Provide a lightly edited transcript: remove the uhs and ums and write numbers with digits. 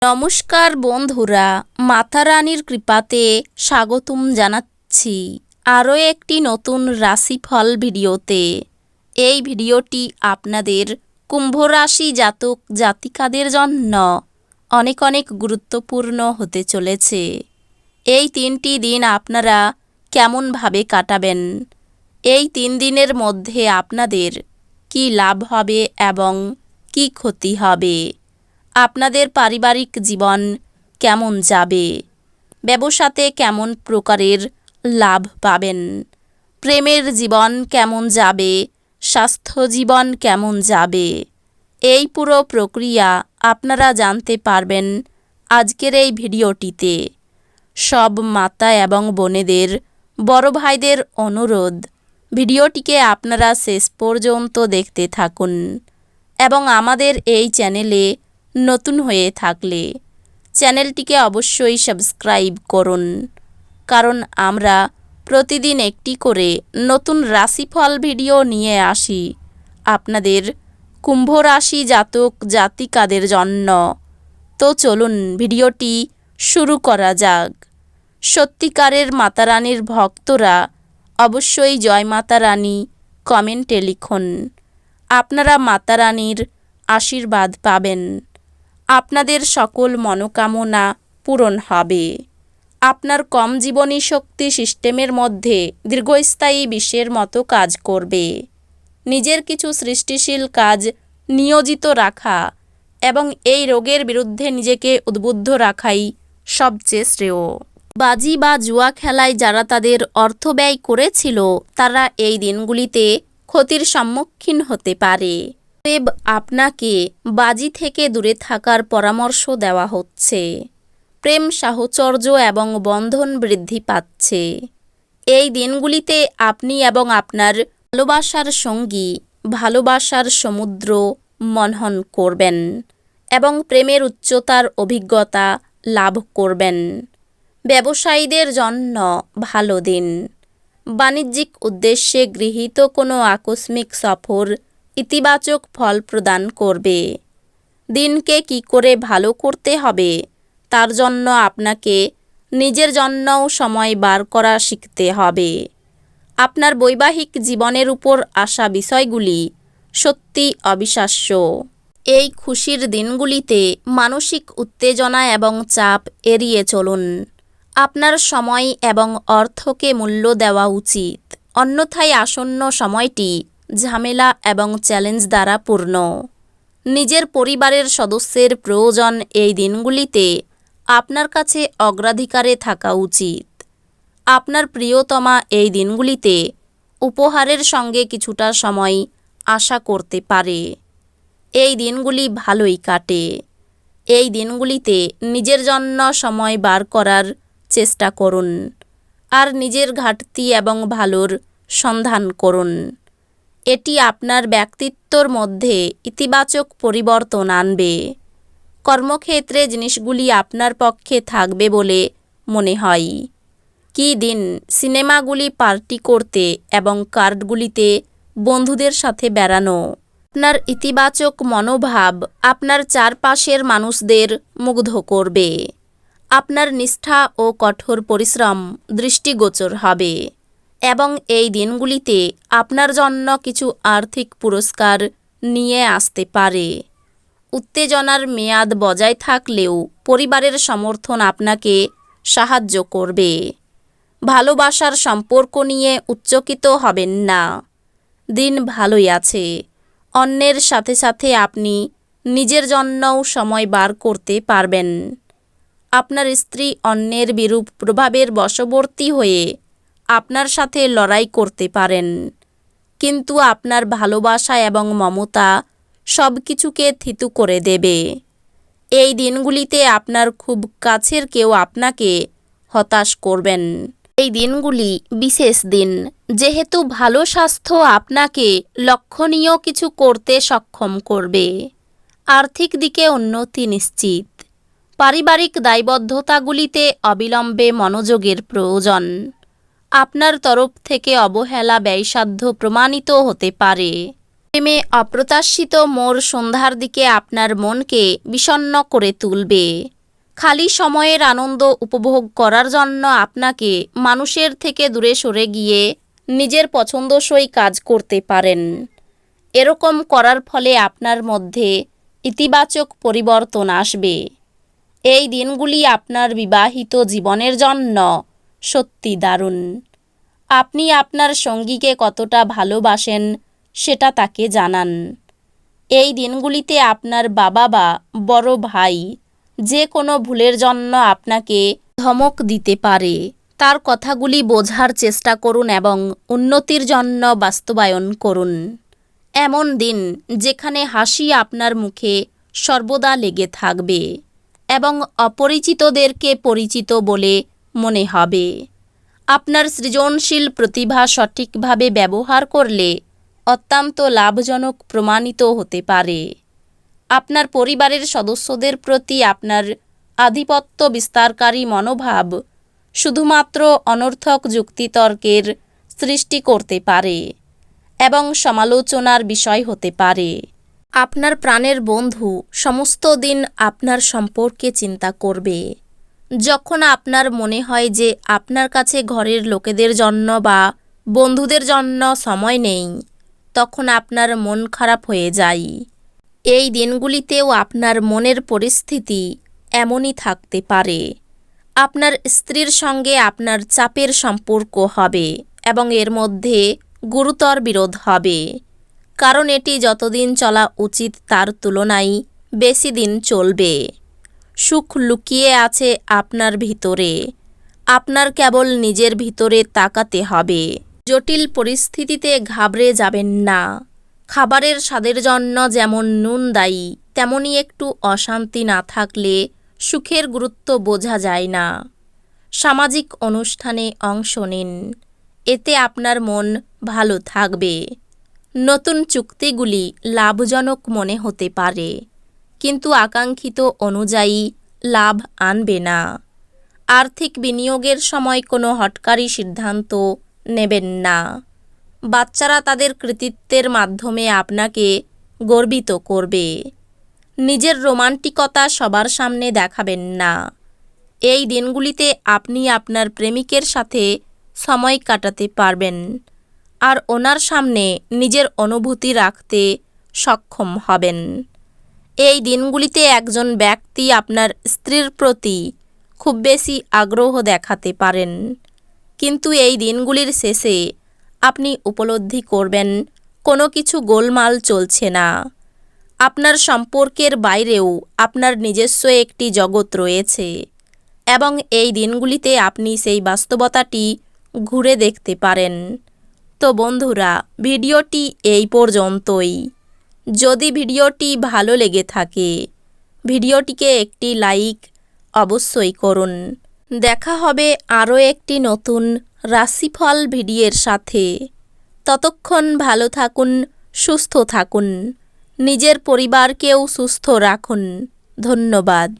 নমস্কার বন্ধুরা, মাতা রানীর কৃপাতে স্বাগতম জানাচ্ছি আরও একটি নতুন রাশিফল ভিডিওতে। এই ভিডিওটি আপনাদের কুম্ভ রাশি জাতক জাতিকাদের জন্য অনেক অনেক গুরুত্বপূর্ণ হতে চলেছে। এই 3টি দিন আপনারা কেমনভাবে কাটাবেন, এই 3 দিনের মধ্যে আপনাদের কি লাভ হবে এবং কি ক্ষতি হবে, আপনাদের পারিবারিক জীবন কেমন যাবে, ব্যবসাতে কেমন প্রকারের লাভ পাবেন, প্রেমের জীবন কেমন যাবে, স্বাস্থ্য জীবন কেমন যাবে, এই পুরো প্রক্রিয়া আপনারা জানতে পারবেন আজকের এই ভিডিওটিতে। সব মাতা এবং বোনেদের, বড় ভাইদের অনুরোধ, ভিডিওটিকে আপনারা শেষ পর্যন্ত দেখতে থাকুন এবং আমাদের এই চ্যানেলে নতুন হয়ে থাকলে চ্যানেলটিকে অবশ্যই সাবস্ক্রাইব করুন, কারণ আমরা প্রতিদিন একটি করে নতুন রাশিফল ভিডিও নিয়ে আসি আপনাদের কুম্ভ রাশি জাতক জাতিকাদের জন্য। তো চলুন ভিডিওটি শুরু করা যাক। সত্যিকারের মাতা রানীর ভক্তরা অবশ্যই জয় মাতা রানী কমেন্টে লিখুন। আপনারা মাতা রানীর আশীর্বাদ পাবেন, আপনাদের সকল মনোকামনা পূরণ হবে, আপনার কম জীবনী শক্তি সিস্টেমের মধ্যে দীর্ঘস্থায়ী বিষের মতো কাজ করবে। নিজের কিছু সৃষ্টিশীল কাজ নিয়োজিত রাখা এবং এই রোগের বিরুদ্ধে নিজেকে উদ্বুদ্ধ রাখাই সবচেয়ে শ্রেয়। বাজি বা জুয়া খেলায় যারা তাদের অর্থ ব্যয় করেছিল তারা এই দিনগুলিতে ক্ষতির সম্মুখীন হতে পারে। আপনাকে বাজি থেকে দূরে থাকার পরামর্শ দেওয়া হচ্ছে। প্রেম সাহচর্য এবং বন্ধন বৃদ্ধি পাচ্ছে। এই দিনগুলিতে আপনি এবং আপনার ভালোবাসার সঙ্গী ভালোবাসার সমুদ্র মন্থন করবেন এবং প্রেমের উচ্চতার অভিজ্ঞতা লাভ করবেন। ব্যবসায়ীদের জন্য ভালো দিন। বাণিজ্যিক উদ্দেশ্যে গৃহীত কোনো আকস্মিক সফর ইতিবাচক ফল প্রদান করবে। দিনকে কি করে ভালো করতে হবে তার জন্য আপনাকে নিজের জন্যও সময় বার করা শিখতে হবে। আপনার বৈবাহিক জীবনের উপর আসা বিষয়গুলি সত্যি অবিশ্বাস্য। এই খুশির দিনগুলিতে মানসিক উত্তেজনা এবং চাপ এড়িয়ে চলুন। আপনার সময় এবং অর্থকে মূল্য দেওয়া উচিত, অন্যথায় আসন্ন সময়টি ঝামেলা এবং চ্যালেঞ্জ দ্বারা পূর্ণ। নিজের পরিবারের সদস্যের প্রয়োজন এই দিনগুলিতে আপনার কাছে অগ্রাধিকারে থাকা উচিত। আপনার প্রিয়তমা এই দিনগুলিতে উপহারের সঙ্গে কিছুটা সময় আশা করতে পারে। এই দিনগুলি ভালোই কাটে। এই দিনগুলিতে নিজের জন্য সময় বার করার চেষ্টা করুন আর নিজের ঘাটতি এবং ভালোর সন্ধান করুন। এটি আপনার ব্যক্তিত্বর মধ্যে ইতিবাচক পরিবর্তন আনবে। কর্মক্ষেত্রে জিনিসগুলি আপনার পক্ষে থাকবে বলে মনে হয়। কি দিন সিনেমাগুলি পার্টি করতে এবং কার্ডগুলিতে বন্ধুদের সাথে বেড়ানো। আপনার ইতিবাচক মনোভাব আপনার চারপাশের মানুষদের মুগ্ধ করবে। আপনার নিষ্ঠা ও কঠোর পরিশ্রম দৃষ্টিগোচর হবে এবং এই দিনগুলিতে আপনার জন্য কিছু আর্থিক পুরস্কার নিয়ে আসতে পারে। উত্তেজনার মেয়াদ বজায় থাকলেও পরিবারের সমর্থন আপনাকে সাহায্য করবে। ভালোবাসার সম্পর্ক নিয়ে উচ্চকিত হবেন না। দিন ভালোই আছে। অন্যের সাথে সাথে আপনি নিজের জন্যও সময় বার করতে পারবেন। আপনার স্ত্রী অন্যের বিরূপ প্রভাবের বশবর্তী হয়ে আপনার সাথে লড়াই করতে পারেন, কিন্তু আপনার ভালোবাসা এবং মমতা সব কিছুকে থিতু করে দেবে। এই দিনগুলিতে আপনার খুব কাছের কেউ আপনাকে হতাশ করবেন। এই দিনগুলি বিশেষ দিন, যেহেতু ভালো স্বাস্থ্য আপনাকে লক্ষণীয় কিছু করতে সক্ষম করবে। আর্থিক দিকে উন্নতি নিশ্চিত। পারিবারিক দায়বদ্ধতাগুলিতে অবিলম্বে মনোযোগের প্রয়োজন। আপনার তরফ থেকে অবহেলা ব্যয়সাধ্য প্রমাণিত হতে পারে। প্রেমে অপ্রত্যাশিত মোড় সন্ধ্যার দিকে আপনার মনকে বিষণ্ণ করে তুলবে। খালি সময়ের আনন্দ উপভোগ করার জন্য আপনাকে মানুষের থেকে দূরে সরে গিয়ে নিজের পছন্দসই কাজ করতে পারেন। এরকম করার ফলে আপনার মধ্যে ইতিবাচক পরিবর্তন আসবে। এই দিনগুলি আপনার বিবাহিত জীবনের জন্য সত্যি দারুণ। আপনি আপনার সঙ্গীকে কতটা ভালোবাসেন সেটা তাকে জানান। এই দিনগুলিতে আপনার বাবা বা বড় ভাই যে কোনো ভুলের জন্য আপনাকে ধমক দিতে পারে। তার কথাগুলি বোঝার চেষ্টা করুন এবং উন্নতির জন্য বাস্তবায়ন করুন। এমন দিন যেখানে হাসি আপনার মুখে সর্বদা লেগে থাকবে এবং অপরিচিতদেরকে পরিচিত বলে মনে হবে। আপনার সৃজনশীল প্রতিভা সঠিকভাবে ব্যবহার করলে অত্যন্ত লাভজনক প্রমাণিত হতে পারে। আপনার পরিবারের সদস্যদের প্রতি আপনার আধিপত্য বিস্তারকারী মনোভাব শুধুমাত্র অনর্থক যুক্তিতর্কের সৃষ্টি করতে পারে এবং সমালোচনার বিষয় হতে পারে। আপনার প্রাণের বন্ধু সমস্ত দিন আপনার সম্পর্কে চিন্তা করবে। যখন আপনার মনে হয় যে আপনার কাছে ঘরের লোকেদের জন্য বা বন্ধুদের জন্য সময় নেই, তখন আপনার মন খারাপ হয়ে যায়। এই দিনগুলিতেও আপনার মনের পরিস্থিতি এমনই থাকতে পারে। আপনার স্ত্রীর সঙ্গে আপনার চাপের সম্পর্ক হবে এবং এর মধ্যে গুরুতর বিরোধ হবে, কারণ এটি যতদিন চলা উচিত তার তুলনায় বেশি দিন চলবে। সুখ লুকিয়ে আছে আপনার ভিতরে। আপনার কেবল নিজের ভিতরে তাকাতে হবে। জটিল পরিস্থিতিতে ঘাবড়ে যাবেন না। খাবারের স্বাদের জন্য যেমন নুন দায়ী, তেমনি একটু অশান্তি না থাকলে সুখের গুরুত্ব বোঝা যায় না। সামাজিক অনুষ্ঠানে অংশ নিন, এতে আপনার মন ভালো থাকবে। নতুন চুক্তিগুলি লাভজনক মনে হতে পারে, কিন্তু আকাঙ্ক্ষিত অনুযায়ী লাভ আনবে না। আর্থিক বিনিয়োগের সময় কোনো হঠকারী সিদ্ধান্ত নেবেন না। বাচ্চারা তাদের কৃতিত্বের মাধ্যমে আপনাকে গর্বিত করবে। নিজের রোমান্টিকতা সবার সামনে দেখাবেন না। এই দিনগুলিতে আপনি আপনার প্রেমিকের সাথে সময় কাটাতে পারবেন আর ওনার সামনে নিজের অনুভূতি রাখতে সক্ষম হবেন। এই দিনগুলিতে একজন ব্যক্তি আপনার স্ত্রীর প্রতি খুব বেশি আগ্রহ দেখাতে পারেন, কিন্তু এই দিনগুলির শেষে আপনি উপলব্ধি করবেন কোনো কিছু গোলমাল চলছে না। আপনার সম্পর্কের বাইরেও আপনার নিজস্ব একটি জগৎ রয়েছে এবং এই দিনগুলিতে আপনি সেই বাস্তবতাটি ঘুরে দেখতে পারেন। তো বন্ধুরা, ভিডিওটি এই পর্যন্তই। যদি ভিডিওটি ভালো লেগে থাকে, ভিডিওটিকে একটি লাইক অবশ্যই করুন। দেখা হবে আরও একটি নতুন রাশিফল ভিডিওর সাথে। ততক্ষণ ভালো থাকুন, সুস্থ থাকুন, নিজের পরিবারকেও সুস্থ রাখুন। ধন্যবাদ।